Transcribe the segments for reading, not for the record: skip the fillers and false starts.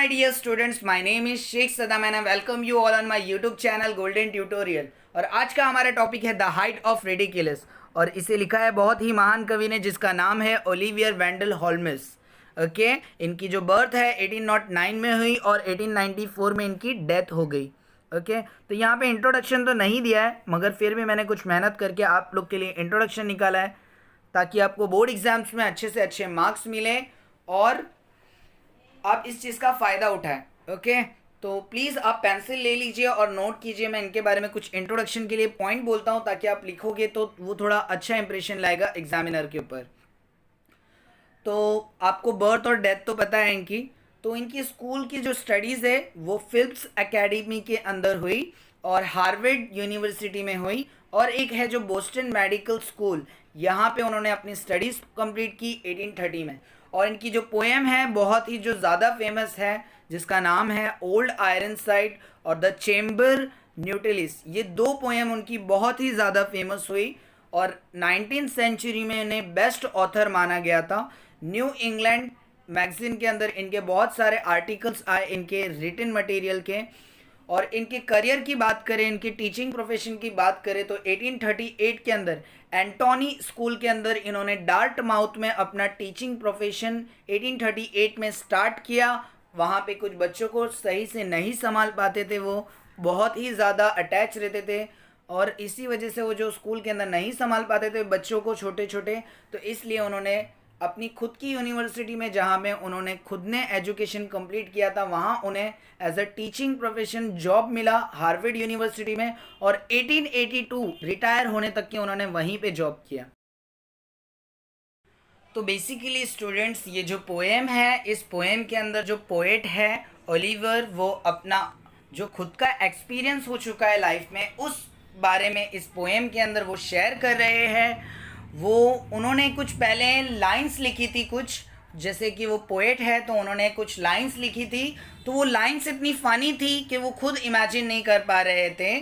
my dear students, my name is Sheikh Sadam and I welcome you all on my YouTube channel Golden Tutorial। और आज का हमारा topic है the height of ridiculous और इसे लिखा है बहुत ही महान कवि ने जिसका नाम है ओलिवियर वेंडल हॉल्मेस। ओके, इनकी जो बर्थ है 1809 में हुई और 1894 में इनकी डेथ हो गई। ओके, तो यहाँ पे इंट्रोडक्शन तो नहीं दिया है मगर फिर भी मैंने कुछ मेहनत करके आप लोग के लिए इंट्रोडक्शन निकाला है ताकि आपको बोर्ड एग्जाम्स में अच्छे से अच्छे मार्क्स मिले और आप इस चीज़ का फ़ायदा उठाएं। ओके, तो प्लीज़ आप पेंसिल ले लीजिए और नोट कीजिए। मैं इनके बारे में कुछ इंट्रोडक्शन के लिए पॉइंट बोलता हूँ ताकि आप लिखोगे तो वो थोड़ा अच्छा इंप्रेशन लाएगा एग्जामिनर के ऊपर। तो आपको बर्थ और डेथ तो पता है इनकी। तो इनकी स्कूल की जो स्टडीज़ है वो फिलिप्स एकेडमी के अंदर हुई और हार्वर्ड यूनिवर्सिटी में हुई, और एक है जो बोस्टन मेडिकल स्कूल, यहाँ पे उन्होंने अपनी स्टडीज़ कंप्लीट की 1830 में। और इनकी जो पोएम है बहुत ही जो ज़्यादा फेमस है जिसका नाम है ओल्ड आयरन साइड और द चेम्बर न्यूटिलिस। ये दो पोएम उनकी बहुत ही ज़्यादा फेमस हुई और 19th सेंचुरी में इन्हें बेस्ट ऑथर माना गया था। न्यू इंग्लैंड मैगजीन के अंदर इनके बहुत सारे आर्टिकल्स आए इनके रिटन मटेरियल के। और इनके करियर की बात करें, इनकी टीचिंग प्रोफेशन की बात करें तो 1838 के अंदर एंटोनी स्कूल के अंदर इन्होंने डार्ट माउथ में अपना टीचिंग प्रोफेशन 1838 में स्टार्ट किया। वहाँ पे कुछ बच्चों को सही से नहीं संभाल पाते थे, वो बहुत ही ज़्यादा अटैच रहते थे और इसी वजह से वो जो स्कूल के अंदर नहीं संभाल पाते थे बच्चों को छोटे छोटे, तो इसलिए उन्होंने अपनी खुद की यूनिवर्सिटी में जहाँ में उन्होंने खुद ने एजुकेशन कंप्लीट किया था वहाँ उन्हें as a teaching profession job मिला हार्वर्ड यूनिवर्सिटी में और 1882 रिटायर होने तक के उन्होंने वहीं पे जॉब किया। तो बेसिकली स्टूडेंट्स ये जो पोएम है, इस पोएम के अंदर जो पोएट है ओलिवर, वो अपना जो खुद का एक्सपीरियंस हो चुका है लाइफ में उस बारे में इस पोएम के अंदर वो शेयर कर रहे हैं। वो उन्होंने कुछ पहले लाइंस लिखी थी, कुछ जैसे कि वो पोएट है तो उन्होंने कुछ लाइंस लिखी थी, तो वो लाइंस इतनी फ़नी थी कि वो खुद इमेजिन नहीं कर पा रहे थे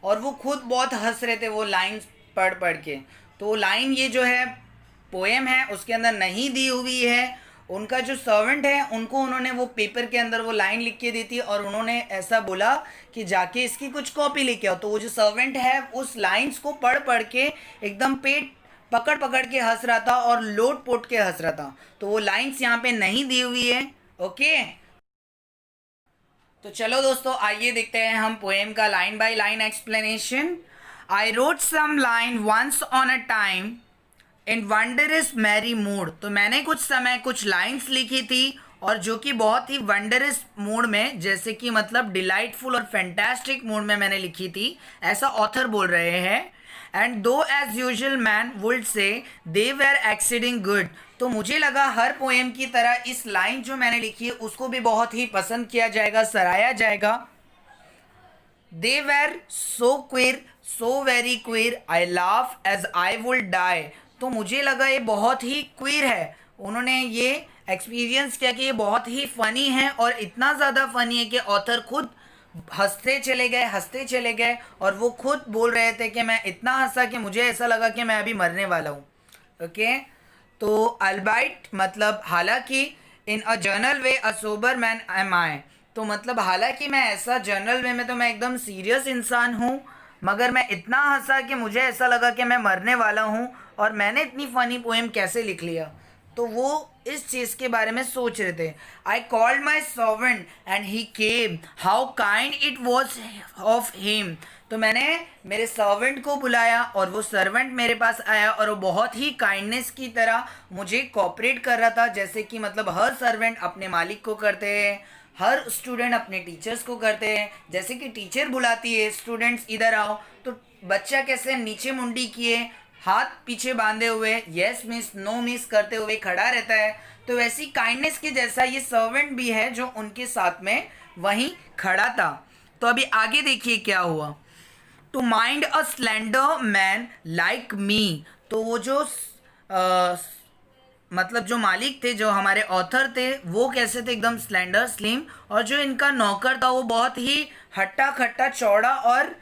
और वो खुद बहुत हंस रहे थे वो लाइंस पढ़ पढ़ के। तो लाइन ये जो है पोएम है उसके अंदर नहीं दी हुई है। उनका जो सर्वेंट है उनको उन्होंने वो पेपर के अंदर वो लाइन लिख के दी थी और उन्होंने ऐसा बोला कि जाके इसकी कुछ कॉपी लेके आओ। तो वो जो सर्वेंट है उस लाइंस को पढ़ पढ़ के एकदम पेट पकड़ पकड़ के हंस रहा था और लोट पोट के हंस रहा था। तो वो लाइंस यहाँ पे नहीं दी हुई है। ओके, तो चलो दोस्तों आइए देखते हैं हम पोएम का line by line explanation. I wrote some line once on a time in wondrous merry mood. तो मैंने कुछ समय कुछ लाइंस लिखी थी और जो कि बहुत ही वंडरस मूड में, जैसे कि मतलब डिलाइटफुल और फैंटास्टिक मूड में मैंने लिखी थी, ऐसा ऑथर बोल रहे हैं। एंड दो as usual man would say they were exceeding good. तो मुझे लगा हर पोएम की तरह इस लाइन जो मैंने लिखी है उसको भी बहुत ही पसंद किया जाएगा, सराहा जाएगा। They were so queer, so very queer, I laugh as I would die. तो मुझे लगा ये बहुत ही क्वीर है। उन्होंने ये एक्सपीरियंस किया कि ये बहुत ही फ़नी है और इतना ज़्यादा फ़नी है कि ऑथर खुद हंसते चले गए और वो खुद बोल रहे थे कि मैं इतना हंसा कि मुझे ऐसा लगा कि मैं अभी मरने वाला हूँ। ओके, तो अल्बाइट मतलब हालांकि, इन अ जर्नल वे अ सोबर मैन एम आई। तो मतलब हालांकि मैं ऐसा जर्नल वे में तो मैं एकदम सीरियस इंसान हूँ मगर मैं इतना हंसा कि मुझे ऐसा लगा कि मैं मरने वाला हूँ और मैंने इतनी फ़नी पोएम कैसे लिख लिया। तो वो इस चीज़ के बारे में सोच रहे थे। I called my servant and he came, how kind it was of him. तो मैंने मेरे सर्वेंट को बुलाया और वो सर्वेंट मेरे पास आया और वो बहुत ही काइंडनेस की तरह मुझे कोऑपरेट कर रहा था, जैसे कि मतलब हर सर्वेंट अपने मालिक को करते हैं, हर स्टूडेंट अपने टीचर्स को करते हैं। जैसे कि टीचर बुलाती है स्टूडेंट्स इधर आओ, तो बच्चा कैसे नीचे मुंडी किए हाथ पीछे बांधे हुए यस मिस नो मिस करते हुए खड़ा रहता है, तो वैसी काइंडनेस के जैसा ये सर्वेंट भी है जो उनके साथ में वहीं खड़ा था। तो अभी आगे देखिए क्या हुआ। To mind a slender man like me. तो वो जो मतलब जो मालिक थे, जो हमारे ऑथर थे, वो कैसे थे, एकदम स्लेंडर स्लिम, और जो इनका नौकर था वो बहुत ही हट्टा खट्टा चौड़ा और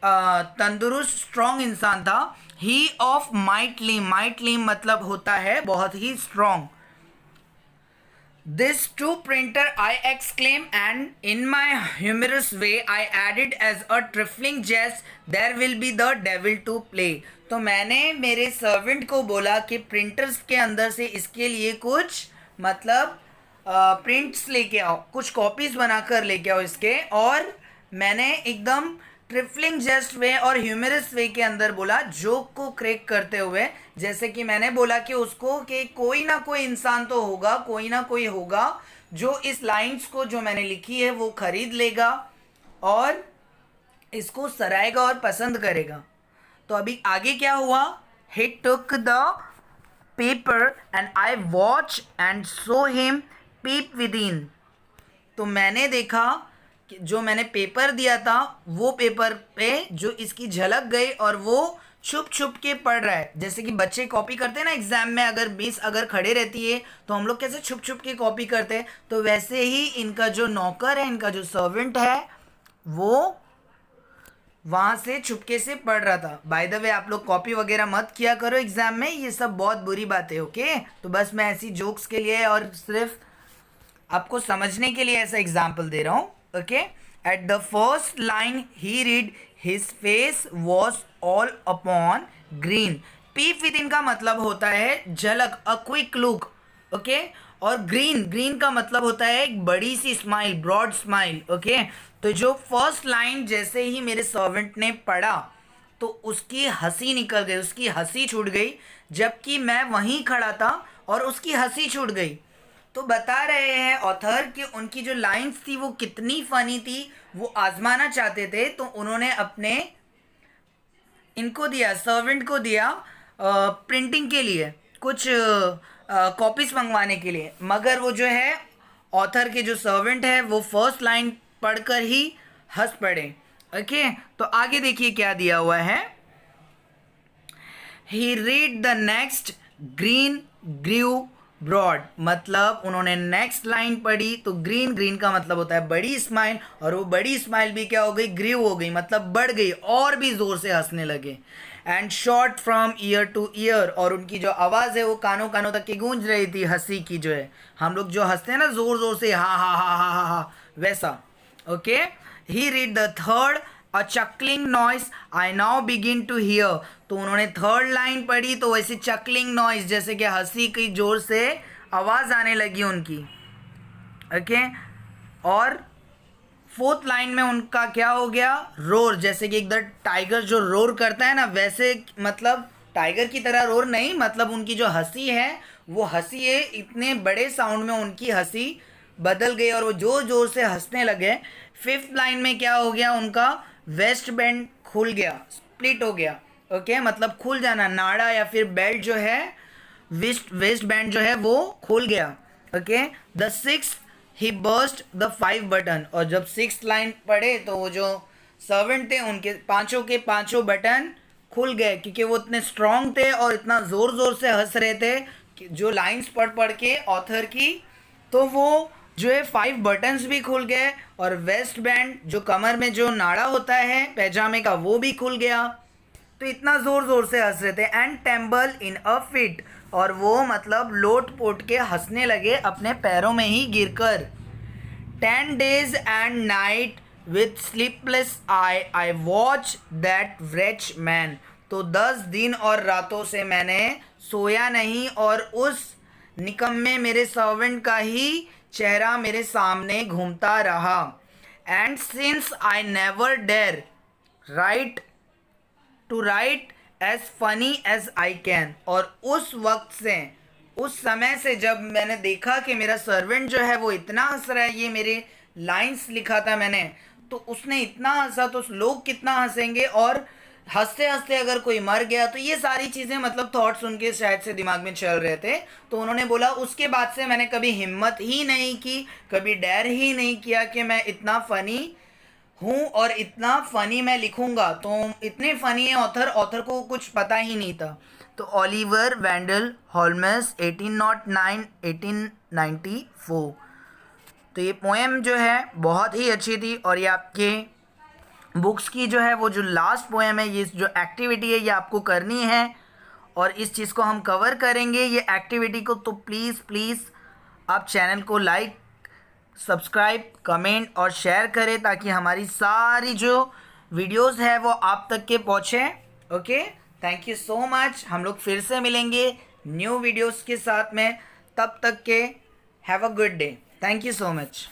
तंदुरुस्त स्ट्रॉन्ग इंसान था। ही ऑफ माइट लिम, माइट लिम मतलब होता है बहुत ही strong. This to printer I exclaim, and in my humorous way I added as a trifling jest, there will be the devil to play. तो मैंने मेरे सर्वेंट को बोला कि प्रिंटर्स के अंदर से इसके लिए कुछ मतलब प्रिंट्स लेके आओ, कुछ कॉपीज बनाकर लेके आओ इसके, और मैंने एकदम ट्रिफलिंग जेस्ट वे और ह्यूमरस वे के अंदर बोला, जोक को क्रैक करते हुए, जैसे कि मैंने बोला कि उसको कि कोई ना कोई इंसान तो होगा, कोई ना कोई होगा जो इस लाइंस को जो मैंने लिखी है वो खरीद लेगा और इसको सराहेगा और पसंद करेगा। तो अभी आगे क्या हुआ, he took the paper and I watch and saw him peep within. तो मैंने देखा कि जो मैंने पेपर दिया था वो पेपर पे जो इसकी झलक गई और वो छुप छुप के पढ़ रहा है। जैसे कि बच्चे कॉपी करते हैं ना एग्जाम में, अगर मिस अगर खड़े रहती है तो हम लोग कैसे छुप छुप के कॉपी करते हैं, तो वैसे ही इनका जो नौकर है, इनका जो सर्वेंट है, वो वहाँ से छुपके से पढ़ रहा था। बाय द वे आप लोग कॉपी वगैरह मत किया करो एग्जाम में, ये सब बहुत बुरी बात है। ओके, तो बस मैं ऐसी जोक्स के लिए और सिर्फ आपको समझने के लिए ऐसा एग्जाम्पल दे रहा हूँ। Okay, at the first line ही read his face was all upon grin. Peep within का मतलब होता है झलक, अ क्विक लुक। ओके, और ग्रीन, ग्रीन का मतलब होता है एक बड़ी सी स्माइल, ब्रॉड स्माइल। ओके, तो जो फर्स्ट लाइन जैसे ही मेरे सर्वेंट ने पढ़ा तो उसकी हंसी निकल गई, उसकी हंसी छूट गई, जबकि मैं वहीं खड़ा था और उसकी हंसी छूट गई। तो बता रहे हैं ऑथर कि उनकी जो लाइंस थी वो कितनी फनी थी, वो आजमाना चाहते थे, तो उन्होंने अपने इनको दिया, सर्वेंट को दिया प्रिंटिंग के लिए, कुछ कॉपीज मंगवाने के लिए, मगर वो जो है ऑथर के जो सर्वेंट है वो फर्स्ट लाइन पढ़कर ही हंस पड़े। ओके, तो आगे देखिए क्या दिया हुआ है, he read the next green grieve broad. मतलब उन्होंने नेक्स्ट लाइन पढ़ी तो ग्रीन, ग्रीन का मतलब होता है बड़ी स्माइल, और वो बड़ी स्माइल भी क्या हो गई, ग्रीव हो गई, मतलब बढ़ गई, और भी जोर से हंसने लगे। And shot from year two year, और उनकी जो आवाज़ है वो कानों कानों तक की गूंज रही थी हंसी की, जो है हम लोग जो हंसते हैं ना जोर जोर से, हा हा हा हा हा हा, वैसा। Okay, he read the third, a chuckling noise I now begin to hear. तो उन्होंने थर्ड लाइन पढ़ी तो वैसे चकलिंग नॉइस, जैसे कि हंसी की जोर से आवाज़ आने लगी उनकी। ओके, और फोर्थ लाइन में उनका क्या हो गया, रोर, जैसे कि एकदम टाइगर जो रोर करता है ना, वैसे मतलब टाइगर की तरह रोर नहीं, मतलब उनकी जो हंसी है वो हंसी है, इतने बड़े साउंड में उनकी हंसी बदल गई और वो जोर जोर से हंसने लगे। फिफ्थ लाइन में क्या हो गया, उनका वेस्ट बैंड खुल गया, स्प्लिट हो गया। ओके, मतलब खुल जाना, नाड़ा या फिर बेल्ट जो है, वेस्ट वेस्ट बैंड जो है वो खुल गया। Okay, the six he burst the 5 button, और जब सिक्स लाइन पढ़े तो वो जो सर्वेंट थे उनके पांचों के पांचों बटन खुल गए, क्योंकि वो इतने स्ट्रांग थे और इतना ज़ोर ज़ोर से हंस रहे थे कि जो लाइंस पढ़ पढ़ के ऑथर की, तो वो जो है 5 बटन्स भी खुल गए, और वेस्ट बैंड जो कमर में जो नाड़ा होता है पैजामे का वो भी खुल गया। तो इतना ज़ोर ज़ोर से हंस रहे थे। And tremble in a fit, और वो मतलब लोट पोट के हंसने लगे अपने पैरों में ही गिरकर। 10 days and night with sleepless eye I watch that wretch man। तो 10 दिन और रातों से मैंने सोया नहीं और उस निकम्मे मेरे सर्वेंट का ही चेहरा मेरे सामने घूमता रहा। And since I never dare write to write as funny as I can, और उस वक्त से, उस समय से जब मैंने देखा कि मेरा सर्वेंट जो है वो इतना हंस रहा है, ये मेरे लाइंस लिखा था मैंने, तो उसने इतना हंसा तो लोग कितना हंसेंगे, और हंसते हंसते अगर कोई मर गया, तो ये सारी चीज़ें मतलब थॉट्स उनके शायद से दिमाग में चल रहे थे। तो उन्होंने बोला उसके बाद से मैंने कभी हिम्मत ही नहीं की, कभी डर ही नहीं किया कि मैं इतना फ़नी हूँ और इतना फ़नी मैं लिखूँगा। तो इतने फ़नी है ऑथर, ऑथर को कुछ पता ही नहीं था। तो ओलिवर वेंडल हॉल्मेस 1809 1894। तो ये पोएम जो है बहुत ही अच्छी थी, और ये आपके बुक्स की जो है वो जो लास्ट पोएम है, ये जो एक्टिविटी है ये आपको करनी है, और इस चीज़ को हम कवर करेंगे ये एक्टिविटी को। तो प्लीज़ प्लीज़ आप चैनल को लाइक, सब्सक्राइब, कमेंट और शेयर करें ताकि हमारी सारी जो वीडियोस है वो आप तक के पहुँचे। Okay, thank you so much. हम लोग फिर से मिलेंगे न्यू वीडियोस के साथ में, तब तक के have a good day. Thank you so much.